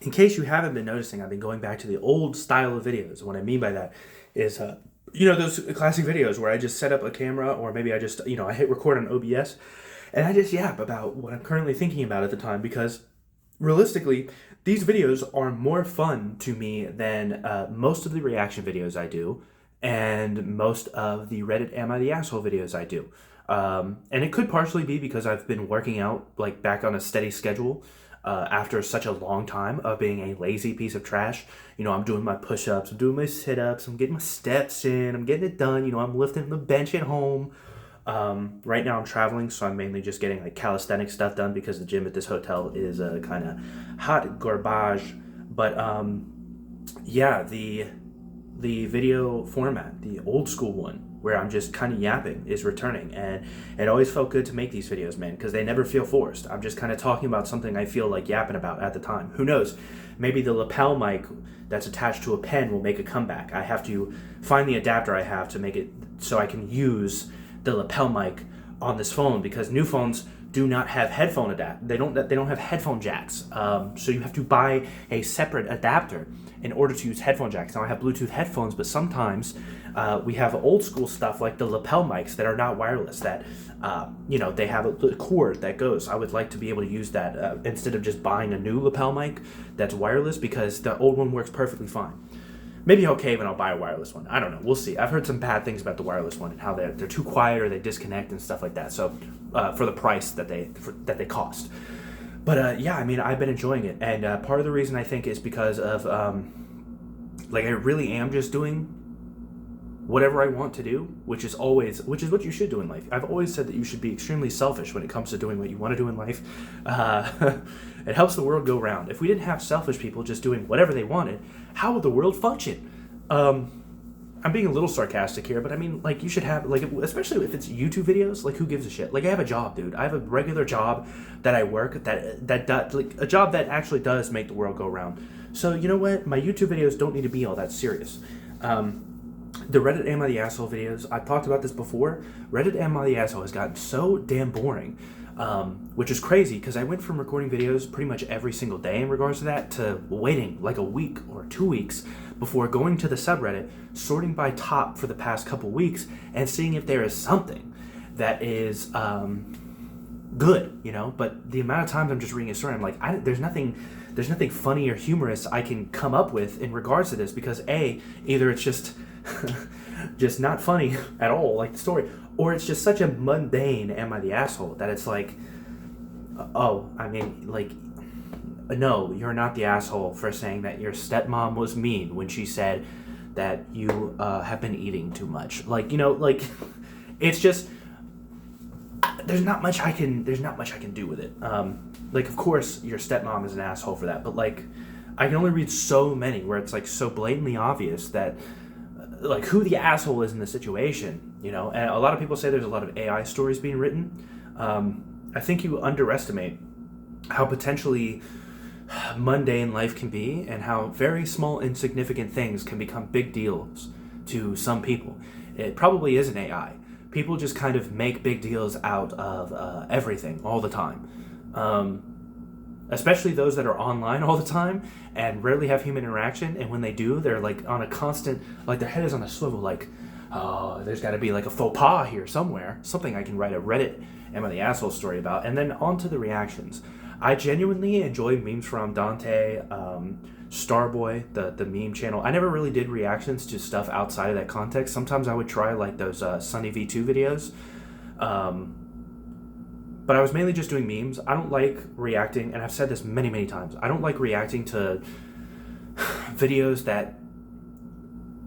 In case you haven't been noticing, I've been going back to the old style of videos. What I mean by that is, those classic videos where I just set up a camera, or maybe I just, I hit record on OBS, and I just yap about what I'm currently thinking about at the time, because realistically, these videos are more fun to me than most of the reaction videos I do, and most of the Reddit Am I the Asshole videos I do. And it could partially be because I've been working out like back on a steady schedule after such a long time of being a lazy piece of trash. I'm doing my push-ups, I'm doing my sit-ups, I'm getting my steps in, I'm getting it done. I'm lifting the bench at home. Right now I'm traveling, so I'm mainly just getting like calisthenic stuff done because the gym at this hotel is kind of hot garbage. But yeah, the video format, the old school one, where I'm just kind of yapping, is returning, and it always felt good to make these videos, man, because they never feel forced. I'm just kind of talking about something I feel like yapping about at the time. Who knows? Maybe the lapel mic that's attached to a pen will make a comeback. I have to find the adapter I have to make it so I can use the lapel mic on this phone, because new phones do not have headphone adapt. They don't have headphone jacks. So you have to buy a separate adapter in order to use headphone jacks. Now I have Bluetooth headphones, but sometimes we have old school stuff like the lapel mics that are not wireless. That they have a cord that goes. I would like to be able to use that instead of just buying a new lapel mic that's wireless, because the old one works perfectly fine. Maybe I'll cave and I'll buy a wireless one. I don't know. We'll see. I've heard some bad things about the wireless one and how they're too quiet or they disconnect and stuff like that. So for the price that they cost. But yeah, I mean, I've been enjoying it, and part of the reason I think is because of I really am just doing whatever I want to do, which is what you should do in life. I've always said that you should be extremely selfish when it comes to doing what you want to do in life. It helps the world go round. If we didn't have selfish people just doing whatever they wanted, how would the world function? I'm being a little sarcastic here, but I mean, like, you should have, like, especially if it's YouTube videos, like, who gives a shit? Like, I have a job, dude. I have a regular job that I work, that like, a job that actually does make the world go round. So, you know what? My YouTube videos don't need to be all that serious. The Reddit Am I the Asshole videos, I've talked about this before. Reddit Am I the Asshole has gotten so damn boring, which is crazy, because I went from recording videos pretty much every single day in regards to that to waiting like a week or 2 weeks before going to the subreddit, sorting by top for the past couple weeks, and seeing if there is something that is good, But the amount of times I'm just reading a story, I'm like, there's nothing funny or humorous I can come up with in regards to this, because either it's just just not funny at all, like the story, or it's just such a mundane "Am I the Asshole" that it's like, oh, I mean, like, no, you're not the asshole for saying that your stepmom was mean when she said that you have been eating too much. Like, it's just, there's not much I can do with it. Like, of course your stepmom is an asshole for that, but like, I can only read so many where it's like so blatantly obvious that like who the asshole is in the situation, and a lot of people say there's a lot of AI stories being written. I think you underestimate how potentially mundane life can be, and how very small insignificant things can become big deals to some people. It probably is an AI. People just kind of make big deals out of everything all the time. Especially those that are online all the time and rarely have human interaction, and when they do, they're like on a constant, like their head is on a swivel, like, oh, there's got to be like a faux pas here somewhere, something I can write a Reddit Am I the Asshole story about. And then on to the reactions. I genuinely enjoy memes from Dante, Starboy, the meme channel. I never really did reactions to stuff outside of that context. Sometimes I would try like those Sunny V2 videos. But I was mainly just doing memes. I don't like reacting, and I've said this many, many times, I don't like reacting to videos that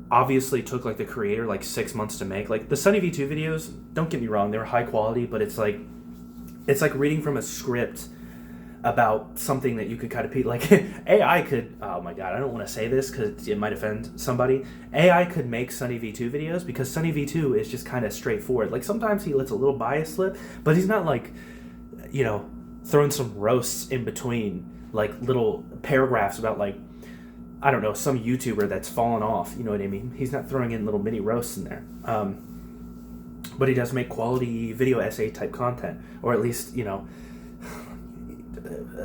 obviously took like the creator like 6 months to make. Like the Sunny V2 videos, don't get me wrong, they're high quality, but it's like reading from a script about something that you could kind of like AI could, oh my god, I don't want to say this because it might offend somebody. AI could make Sunny V2 videos, because Sunny V2 is just kind of straightforward. Like sometimes he lets a little bias slip, but he's not like, throwing some roasts in between, like little paragraphs about like, I don't know, some YouTuber that's fallen off, you know what I mean? He's not throwing in little mini roasts in there. But he does make quality video essay type content, or at least,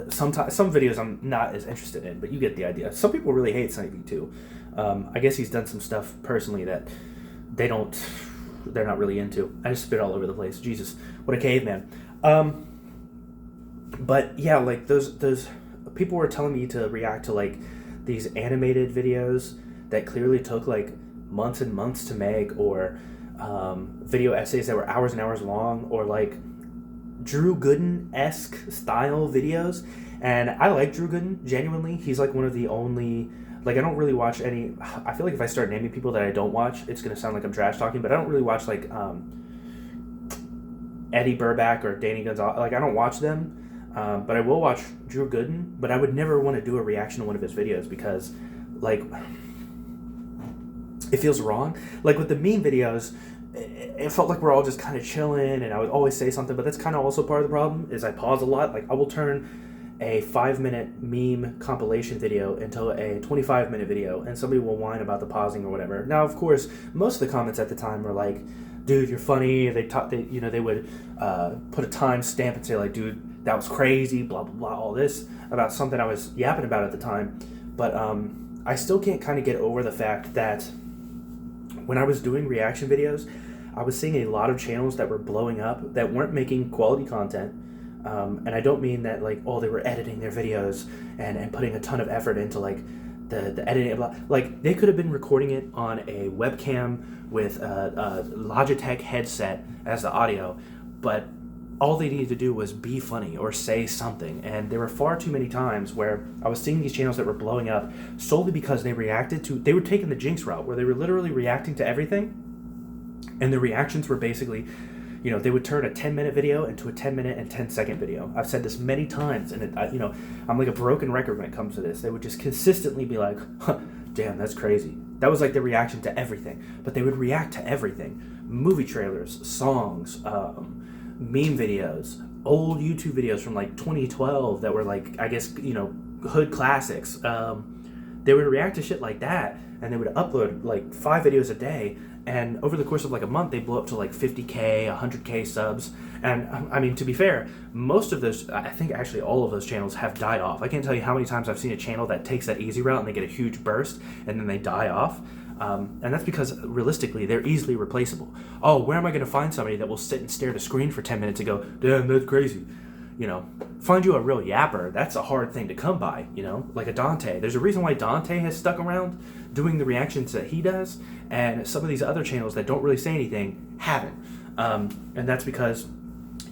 sometimes some videos I'm not as interested in, but you get the idea. Some people really hate Sniping too. I guess he's done some stuff personally that they're not really into. I just spit all over the place. Jesus, what a caveman. But yeah, like those people were telling me to react to like these animated videos that clearly took like months and months to make, or video essays that were hours and hours long, or like Drew Gooden-esque style videos. And I like Drew Gooden, genuinely. He's like one of the only, like, I don't really watch any, I feel like if I start naming people that I don't watch, it's going to sound like I'm trash talking, but I don't really watch like Eddie Burback or Danny Gonzalez. Like, I don't watch them, but I will watch Drew Gooden, but I would never want to do a reaction to one of his videos because, like, it feels wrong. Like with the meme videos, it felt like we're all just kind of chilling, and I would always say something, but that's kind of also part of the problem, is I pause a lot. Like, I will turn a 5-minute meme compilation video into a 25-minute video, and somebody will whine about the pausing or whatever. Now, of course, most of the comments at the time were like, dude, you're funny. They would put a time stamp and say like, dude, that was crazy, blah, blah, blah, all this about something I was yapping about at the time. But I still can't kind of get over the fact that when I was doing reaction videos, I was seeing a lot of channels that were blowing up that weren't making quality content. And I don't mean that like, oh, they were editing their videos and putting a ton of effort into like the editing. Like, they could have been recording it on a webcam with a Logitech headset as the audio, but all they needed to do was be funny or say something. And there were far too many times where I was seeing these channels that were blowing up solely because they were taking the Jinx route, where they were literally reacting to everything. And the reactions were basically, they would turn a 10-minute video into a 10-minute and 10-second video. I've said this many times, and I'm like a broken record when it comes to this. They would just consistently be like, huh, damn, that's crazy. That was like the reaction to everything. But they would react to everything. Movie trailers, songs, meme videos, old YouTube videos from like 2012 that were like, I guess, hood classics. They would react to shit like that, and they would upload like 5 videos a day. And over the course of like a month, they blow up to like 50K, 100K subs. And I mean, to be fair, most of those, I think actually all of those channels have died off. I can't tell you how many times I've seen a channel that takes that easy route and they get a huge burst and then they die off. And that's because realistically, they're easily replaceable. Oh, where am I going to find somebody that will sit and stare at a screen for 10 minutes and go, damn, that's crazy? Find you a real yapper. That's a hard thing to come by, like a Dante. There's a reason why Dante has stuck around doing the reactions that he does, and some of these other channels that don't really say anything haven't. And that's because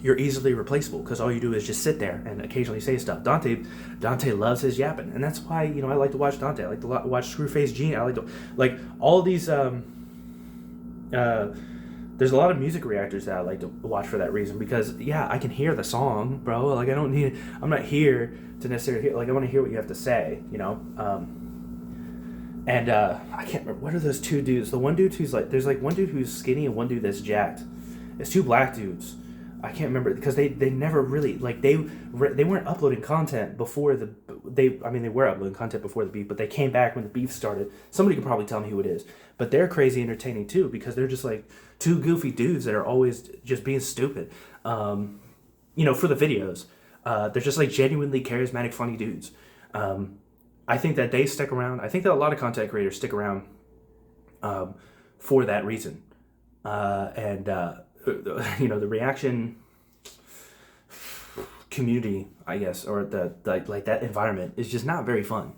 you're easily replaceable, because all you do is just sit there and occasionally say stuff. Dante loves his yapping, and that's why, I like to watch Dante. I like to watch Screwface Gene. I like to, like, all of these, there's a lot of music reactors that I like to watch for that reason, because yeah, I can hear the song, bro. Like, I'm not here to necessarily hear, like, I want to hear what you have to say, and I can't remember, what are those two dudes? The one dude who's like, there's like one dude who's skinny and one dude that's jacked. It's 2 black dudes. I can't remember, because they never really, like, they weren't uploading content before they were uploading content before the beef, but they came back when the beef started. Somebody could probably tell me who it is, but they're crazy entertaining too, because they're just like 2 goofy dudes that are always just being stupid, for the videos. They're just like genuinely charismatic, funny dudes. I think that they stick around. I think that a lot of content creators stick around for that reason. The reaction community, I guess, or like that environment is just not very fun.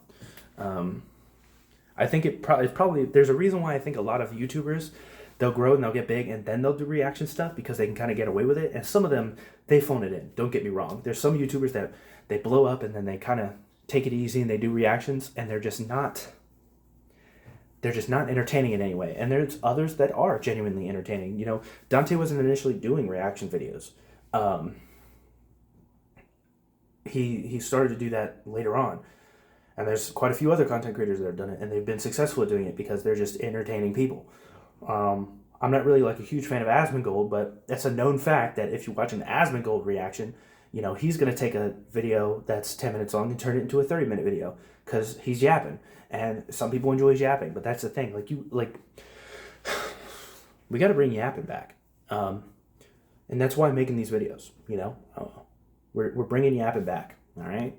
I think it's probably there's a reason why I think a lot of YouTubers, they'll grow and they'll get big and then they'll do reaction stuff, because they can kind of get away with it. And some of them, they phone it in. Don't get me wrong. There's some YouTubers that they blow up and then they kind of take it easy and they do reactions, and they're just not entertaining in any way. And there's others that are genuinely entertaining. Dante wasn't initially doing reaction videos. He started to do that later on. And there's quite a few other content creators that have done it, and they've been successful at doing it because they're just entertaining people. I'm not really like a huge fan of Asmongold, but it's a known fact that if you watch an Asmongold reaction, he's going to take a video that's 10 minutes long and turn it into a 30-minute video, because he's yapping. And some people enjoy yapping, but that's the thing. We got to bring yapping back. And that's why I'm making these videos, We're bringing yapping back. All right.